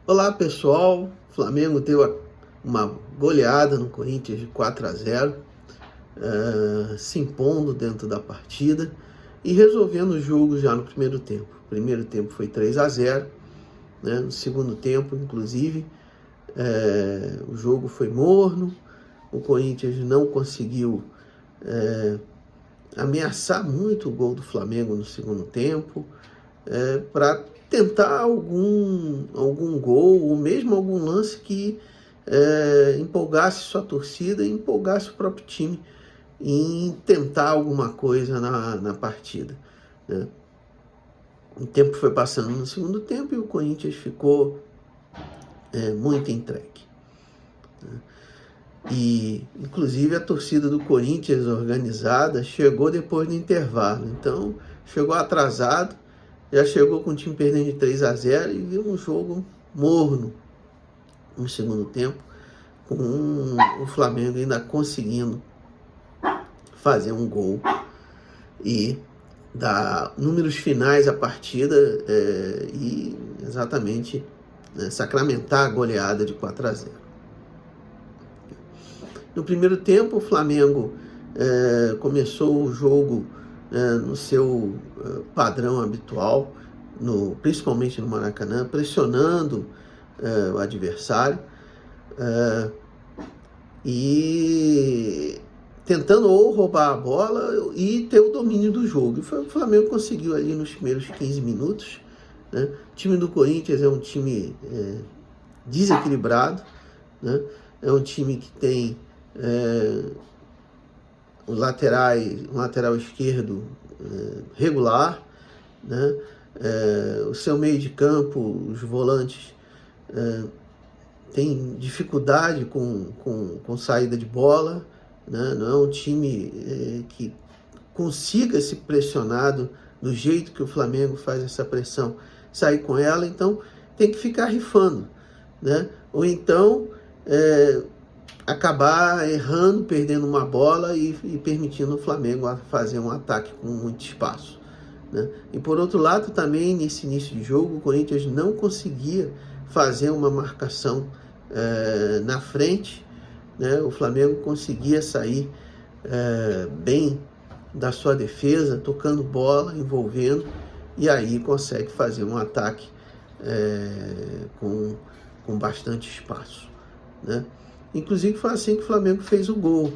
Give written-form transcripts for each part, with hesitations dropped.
Olá pessoal, o Flamengo deu uma goleada no Corinthians de 4-0, se impondo dentro da partida e resolvendo o jogo já no primeiro tempo. O primeiro tempo foi 3-0, né? No segundo tempo, inclusive, o jogo foi morno, o Corinthians não conseguiu ameaçar muito o gol do Flamengo no segundo tempo, para tentar algum gol, ou mesmo algum lance que empolgasse sua torcida e empolgasse o próprio time em tentar alguma coisa na partida, né? O tempo foi passando no segundo tempo e o Corinthians ficou muito entregue, né? E, inclusive, a torcida do Corinthians organizada chegou depois do intervalo. Então, chegou atrasado, já chegou com o time perdendo de 3-0 e viu um jogo morno no segundo tempo, com o Flamengo ainda conseguindo fazer um gol e dar números finais à partida e exatamente sacramentar a goleada de 4-0. No primeiro tempo, o Flamengo começou o jogo no seu padrão habitual, principalmente no Maracanã, pressionando o adversário e tentando ou roubar a bola e ter o domínio do jogo. E foi o que o Flamengo conseguiu ali nos primeiros 15 minutos, né? O time do Corinthians é um time desequilibrado, né? É um time que tem um lateral esquerdo regular, né? O seu meio de campo, os volantes, tem dificuldade com saída de bola, né? Não é um time que consiga se pressionado do jeito que o Flamengo faz essa pressão, sair com ela, então tem que ficar rifando, né? Ou então acabar errando, perdendo uma bola e permitindo o Flamengo fazer um ataque com muito espaço, né? E por outro lado também, nesse início de jogo, o Corinthians não conseguia fazer uma marcação na frente, né? O Flamengo conseguia sair bem da sua defesa, tocando bola, envolvendo, e aí consegue fazer um ataque com bastante espaço, né? Inclusive foi assim que o Flamengo fez o gol,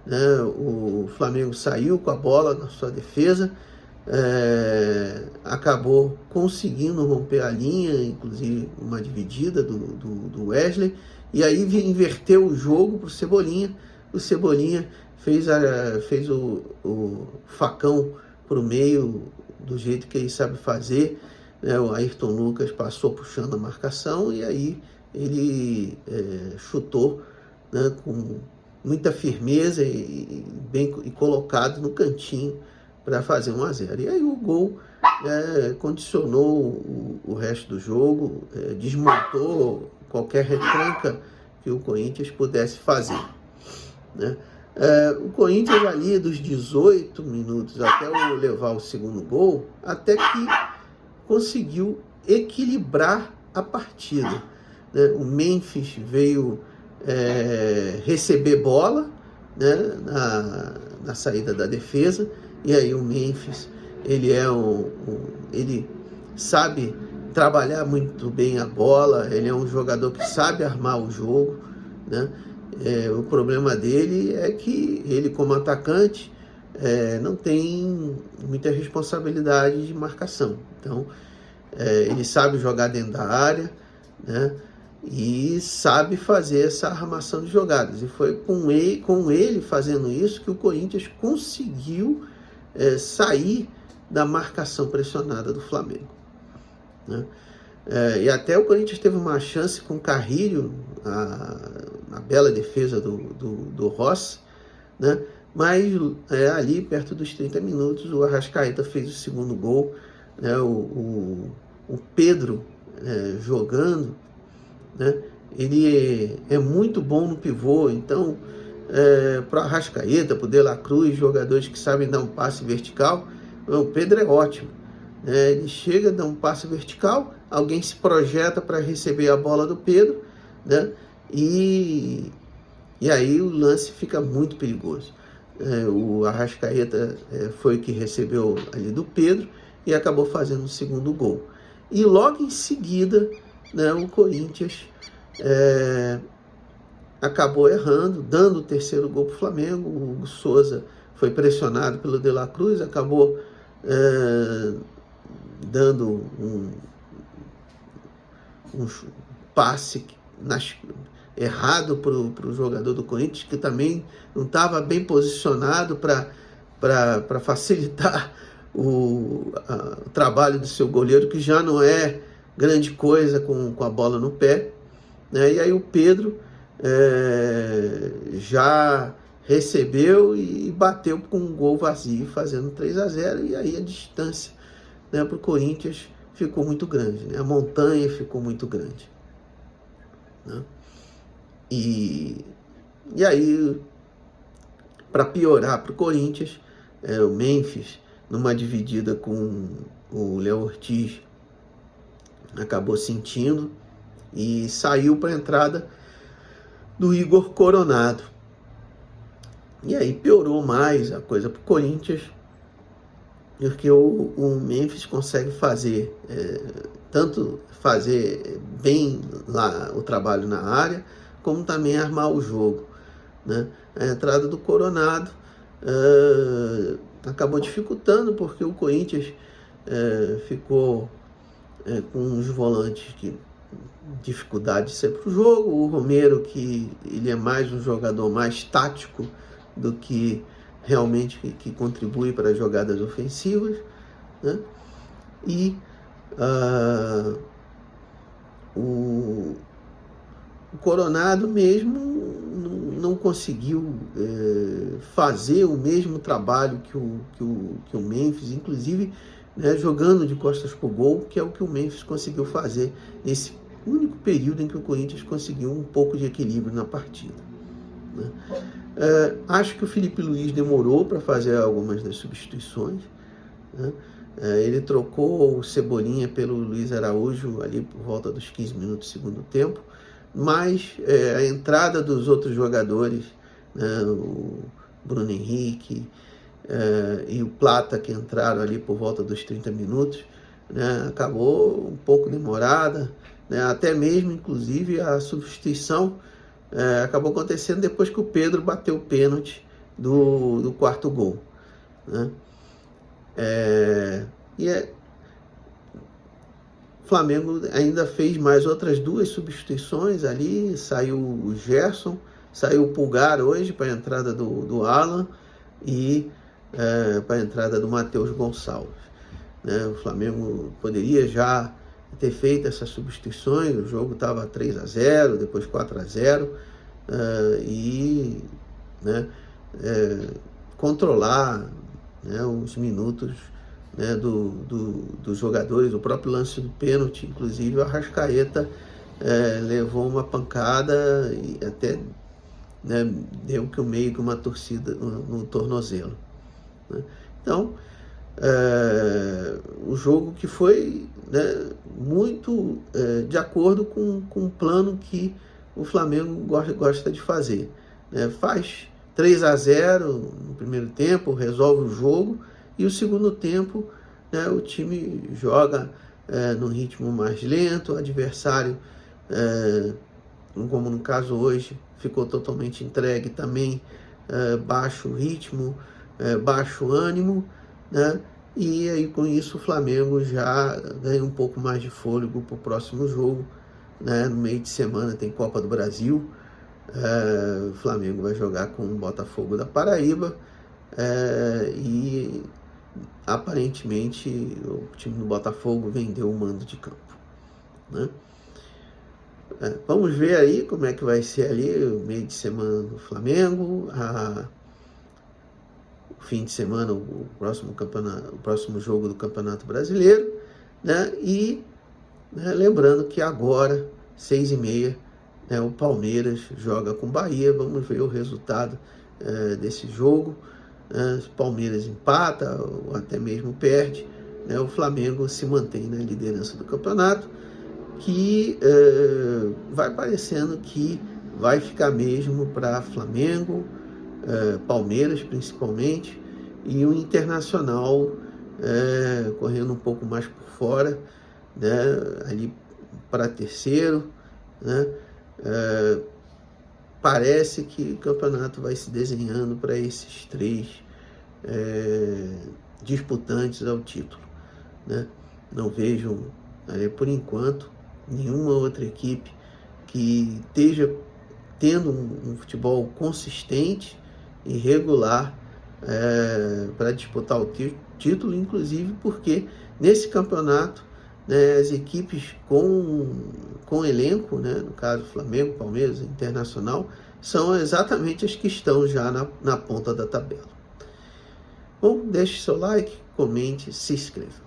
né? O Flamengo saiu com a bola na sua defesa, acabou conseguindo romper a linha, inclusive uma dividida do Wesley, e aí inverteu o jogo para o Cebolinha. O Cebolinha fez o facão para o meio do jeito que ele sabe fazer, né? O Ayrton Lucas passou puxando a marcação e aí ele chutou, né, com muita firmeza e colocado no cantinho para fazer 1-0. E aí o gol condicionou o resto do jogo, desmontou qualquer retranca que o Corinthians pudesse fazer, né? O Corinthians ali dos 18 minutos até levar o segundo gol, até que conseguiu equilibrar a partida, né? O Memphis veio receber bola, né, na saída da defesa, e aí o Memphis ele sabe trabalhar muito bem a bola, ele é um jogador que sabe armar o jogo, né? O problema dele é que ele, como atacante, não tem muita responsabilidade de marcação. Então, ele sabe jogar dentro da área, né? E sabe fazer essa armação de jogadas. E foi com ele fazendo isso que o Corinthians conseguiu sair da marcação pressionada do Flamengo, né? E até o Corinthians teve uma chance com o Carrilho, a bela defesa do Rossi, né? Mas ali perto dos 30 minutos o Arrascaeta fez o segundo gol, né? O Pedro jogando, né? Ele é muito bom no pivô, então para o Arrascaeta, para o De La Cruz, jogadores que sabem dar um passe vertical, o Pedro é ótimo, né? Ele chega, dá um passe vertical, alguém se projeta para receber a bola do Pedro, né? E aí o lance fica muito perigoso. O Arrascaeta foi o que recebeu ali do Pedro e acabou fazendo o segundo gol. E logo em seguida, né, o Corinthians acabou errando, dando o terceiro gol para o Flamengo. O Hugo Souza foi pressionado pelo De La Cruz, acabou dando um passe errado para o jogador do Corinthians, que também não estava bem posicionado para facilitar o trabalho do seu goleiro, que já não é grande coisa com a bola no pé, né? E aí o Pedro já recebeu e bateu com um gol vazio, fazendo 3-0, e aí a distância, né, para o Corinthians ficou muito grande, né? A montanha ficou muito grande, né? E aí, para piorar para o Corinthians, o Memphis, numa dividida com o Léo Ortiz, acabou sentindo e saiu para a entrada do Igor Coronado. E aí piorou mais a coisa para o Corinthians, porque o Memphis consegue fazer, tanto fazer bem lá o trabalho na área, como também armar o jogo, né? A entrada do Coronado acabou dificultando, porque o Corinthians ficou com os volantes que dificuldade de ser para o jogo. O Romero, que ele é mais um jogador mais tático do que realmente que contribui para as jogadas ofensivas, né? E o Coronado mesmo não conseguiu fazer o mesmo trabalho que o Memphis, inclusive, né, jogando de costas para o gol, que é o que o Memphis conseguiu fazer nesse único período em que o Corinthians conseguiu um pouco de equilíbrio na partida, né? Acho que o Felipe Luiz demorou para fazer algumas das substituições, né? Ele trocou o Cebolinha pelo Luiz Araújo ali por volta dos 15 minutos do segundo tempo, mas a entrada dos outros jogadores, né, o Bruno Henrique e o Plata, que entraram ali por volta dos 30 minutos, né, acabou um pouco demorada, né, até mesmo, inclusive, a substituição acabou acontecendo depois que o Pedro bateu o pênalti do quarto gol, né? O Flamengo ainda fez mais outras duas substituições ali, saiu o Gerson, saiu o Pulgar hoje para a entrada do Alan e para a entrada do Matheus Gonçalves, né? O Flamengo poderia já ter feito essas substituições, o jogo estava 3-0, depois 4-0, né, controlar, né, os minutos, né, dos jogadores. O próprio lance do pênalti, inclusive, o Arrascaeta levou uma pancada e até, né, deu meio que uma torcida no tornozelo, né? Então, o jogo que foi, né, muito de acordo com o plano que o Flamengo gosta de fazer, né? Faz 3-0 no primeiro tempo, resolve o jogo, e o segundo tempo, né, o time joga no ritmo mais lento, o adversário, como no caso hoje, ficou totalmente entregue também, baixo ritmo, baixo ânimo, né? E aí com isso o Flamengo já ganha um pouco mais de fôlego para o próximo jogo, né? No meio de semana tem Copa do Brasil, o Flamengo vai jogar com o Botafogo da Paraíba, e aparentemente o time do Botafogo vendeu o mando de campo, né? Vamos ver aí como é que vai ser ali o meio de semana do Flamengo, o fim de semana, o próximo jogo do Campeonato Brasileiro, né? E, né, lembrando que agora, 6h30, né, o Palmeiras joga com o Bahia. Vamos ver o resultado desse jogo. Se o Palmeiras empata ou até mesmo perde, né, o Flamengo se mantém na liderança do campeonato. que vai parecendo que vai ficar mesmo para Flamengo, Palmeiras principalmente, e o Internacional correndo um pouco mais por fora, né, ali para terceiro, né. Parece que o campeonato vai se desenhando para esses três disputantes ao título, né? Não vejo, por enquanto, nenhuma outra equipe que esteja tendo um futebol consistente e regular para disputar o título, inclusive porque nesse campeonato, né, as equipes com elenco, né, no caso Flamengo, Palmeiras, Internacional, são exatamente as que estão já na ponta da tabela. Bom, deixe seu like, comente, se inscreva.